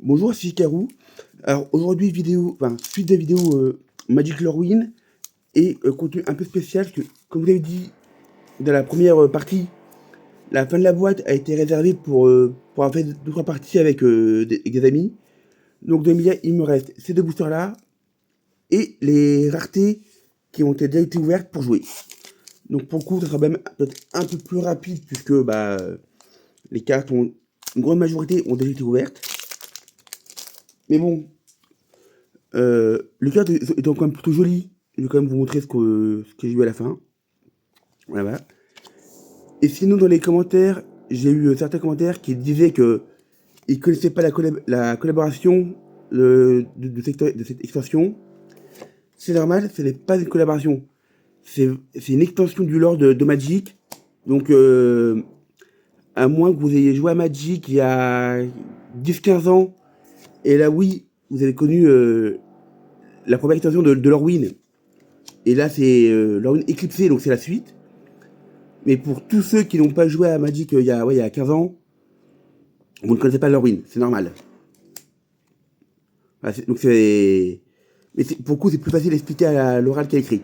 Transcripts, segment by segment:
Bonjour, c'est Hikaru. Alors aujourd'hui, suite de vidéo Magic Lorwyn et contenu un peu spécial, parce que comme vous l'avez dit dans la première partie, la fin de la boîte a été réservée pour avoir fait 2-3 parties avec des amis. Donc de médias, il me reste ces deux boosters là et les raretés qui ont déjà été ouvertes pour jouer. Donc pour le coup, ça sera même peut-être un peu plus rapide puisque les cartes une grande majorité ont déjà été ouvertes. Mais bon, le cadre étant quand même plutôt joli, je vais quand même vous montrer ce que j'ai eu à la fin. Voilà. Et sinon, dans les commentaires, j'ai eu certains commentaires qui disaient que ils connaissaient pas la collaboration de cette extension. C'est normal, ce n'est pas une collaboration. C'est une extension du lore de Magic. Donc, à moins que vous ayez joué à Magic il y a 10-15 ans, et là, oui, vous avez connu la première extension de Lorwyn. Et là, c'est Lorwyn Eclipsé, donc c'est la suite. Mais pour tous ceux qui n'ont pas joué à Magic il y a 15 ans, vous ne connaissez pas Lorwyn, c'est normal. Voilà, donc c'est. Mais pour le coup, c'est plus facile d'expliquer à l'oral qu'à l'écrit.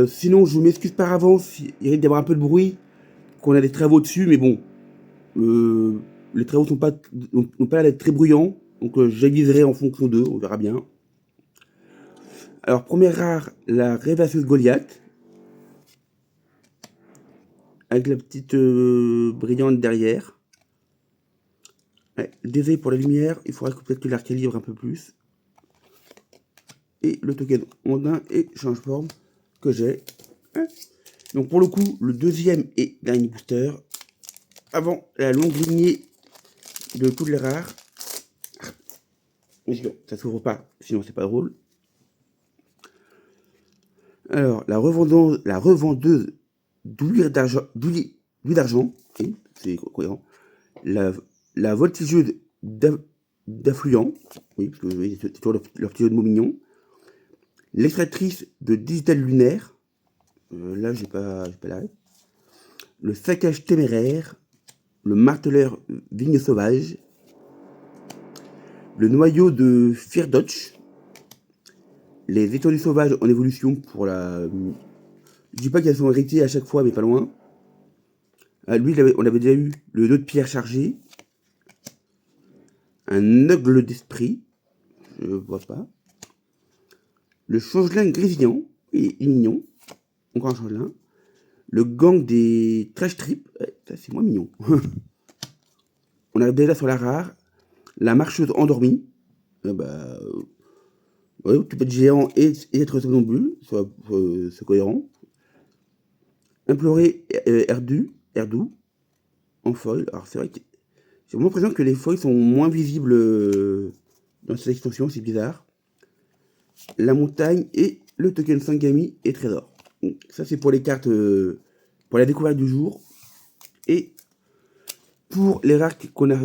Sinon, je m'excuse par avance, il risque d'y avoir un peu de bruit, qu'on a des travaux dessus, mais bon. Les travaux n'ont pas l'air d'être très bruyants, donc j'aiguiserai en fonction d'eux, on verra bien. Alors, première rare, la Rêvasseuse Goliath. Avec la petite brillante derrière. Ouais, désolé pour la lumière, il faudrait peut-être que je la recalibre un peu plus. Et le token ondin et change-forme que j'ai. Donc pour le coup, le deuxième et dernier booster. Avant la longue lignée de toutes les rares. Ça s'ouvre pas, sinon c'est pas drôle. Alors, la revendeuse d'huile d'argent, oui, c'est cohérent. La voltigeuse d'affluent, oui, parce que oui, c'est toujours leur petit jeu de mots mignon. L'extractrice de digital lunaire, là j'ai pas la ref. Le saccage téméraire, le marteleur vigne sauvage, le noyau de Firdoch, les étoiles sauvages en évolution pour la. Je dis pas qu'elles sont héritées à chaque fois, mais pas loin. Ah, lui, on avait déjà eu le nœud de pierre chargé, un eugle d'esprit, je vois pas. Le changelin grésillant, il est mignon, encore un changelin. Le gang des trash trips, ça c'est moins mignon. On arrive déjà sur la rare. La marcheuse endormie. Ouais, tu peux être géant et être somnambule, c'est cohérent. Implorer Erdu, en foil. Alors c'est vrai que j'ai vraiment l'impression que les foils sont moins visibles dans cette extension, c'est bizarre. La montagne et le token Sangami et trésor. Donc, ça c'est pour les cartes, pour la découverte du jour. Et pour les rares qu'on a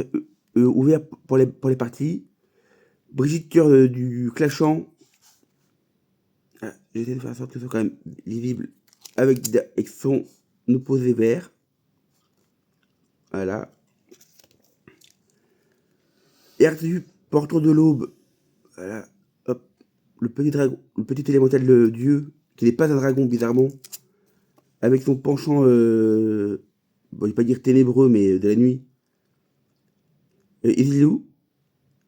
ouverts pour les parties, Brigitte Cœur du Clashant. Ah, j'essaie de faire en sorte que ce soit quand même lisible avec son opposé vert. Voilà. Erdu, porteur de l'aube. Voilà. Hop. Le petit dragon, le petit élémental de dieu, qui n'est pas un dragon bizarrement, avec son penchant, bon, je vais pas dire ténébreux, mais de la nuit. Isilou.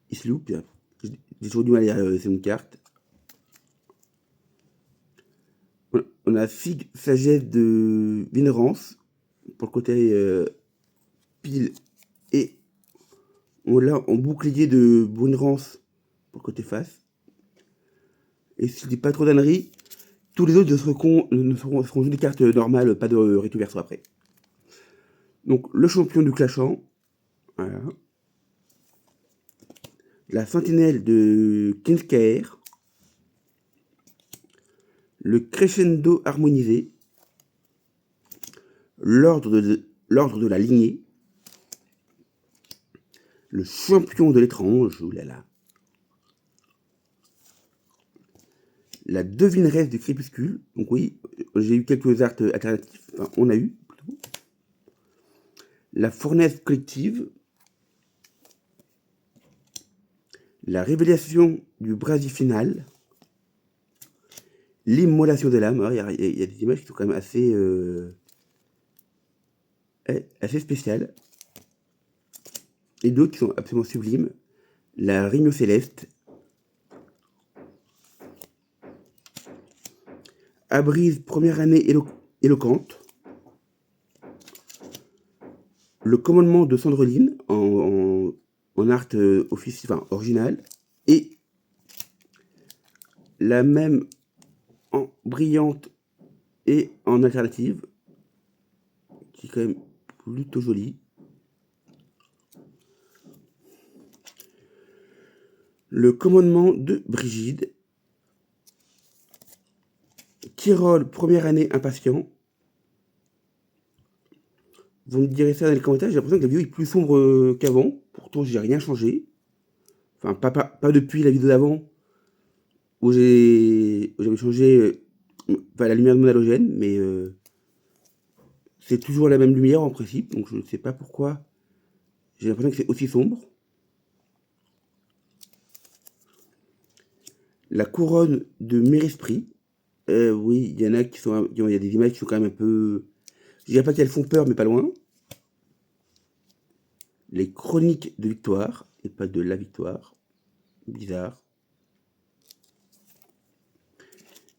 Isilou, j'ai toujours du mal à lire c'est une carte. On a Fig Sagesse de Vinerance pour le côté pile et on l'a en bouclier de Brunrance pour le côté face. Et si je dis pas trop d'âneries, tous les autres seront juste des cartes normales, pas de recto verso après. Donc le champion du clashant, voilà. La sentinelle de Kinskaer, le crescendo harmonisé, l'ordre de la lignée, le champion de l'étrange, oulala, la devineresse du crépuscule, donc oui, j'ai eu quelques arts alternatifs, enfin, on a eu plutôt. La fournaise collective, La révélation du Brasi final. L'immolation de l'âme. Il y a des images qui sont quand même assez spéciales. Et d'autres qui sont absolument sublimes. La Réunion céleste. Abrise, première année éloquente. Le commandement de Sandreline en art original. Et la même en brillante et en alternative, qui est quand même plutôt jolie. Le commandement de Brigide. Tyrol, première année impatient. Vous me direz ça dans les commentaires, j'ai l'impression que la vidéo est plus sombre qu'avant. Pourtant, j'ai rien changé. Enfin, pas depuis la vidéo d'avant, où j'avais changé la lumière de mon halogène, mais c'est toujours la même lumière en principe, donc je ne sais pas pourquoi j'ai l'impression que c'est aussi sombre. La couronne de Méresprit. Oui, il y en a il y a des images qui sont quand même un peu... Je dirais pas qu'elles font peur, mais pas loin. Les chroniques de victoire, et pas de la victoire. Bizarre.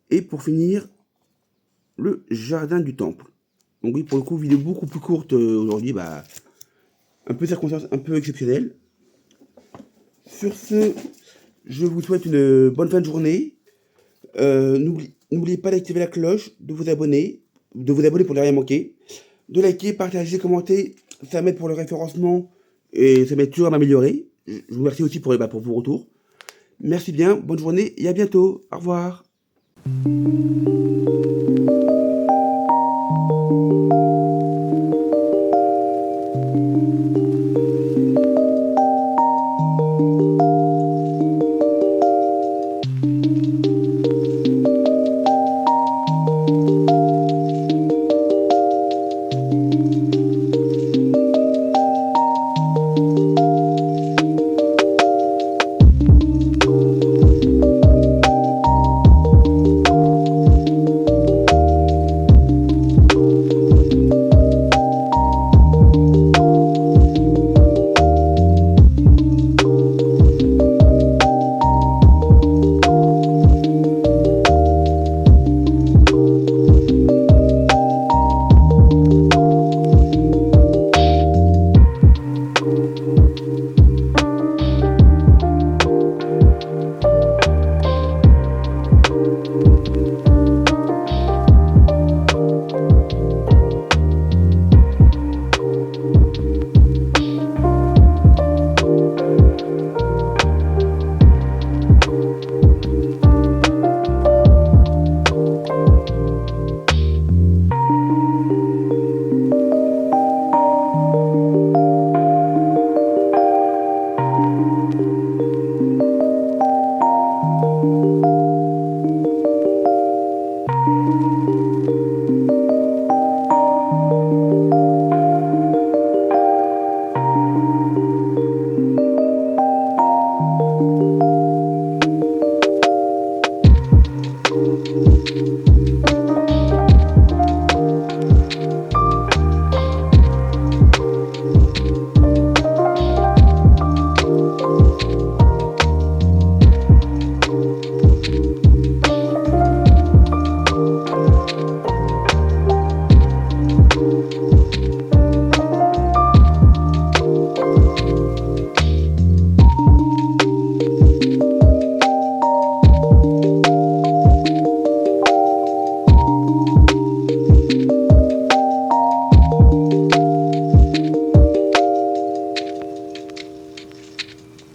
Et pour finir, le jardin du temple. Donc oui, pour le coup, vidéo beaucoup plus courte aujourd'hui, un peu circonstance, un peu exceptionnelle. Sur ce, je vous souhaite une bonne fin de journée. N'oubliez pas d'activer la cloche, de vous abonner pour ne rien manquer, de liker, partager, commenter, ça m'aide pour le référencement et ça m'aide toujours à m'améliorer. Je vous remercie aussi pour vos retours. Merci bien, bonne journée et à bientôt. Au revoir.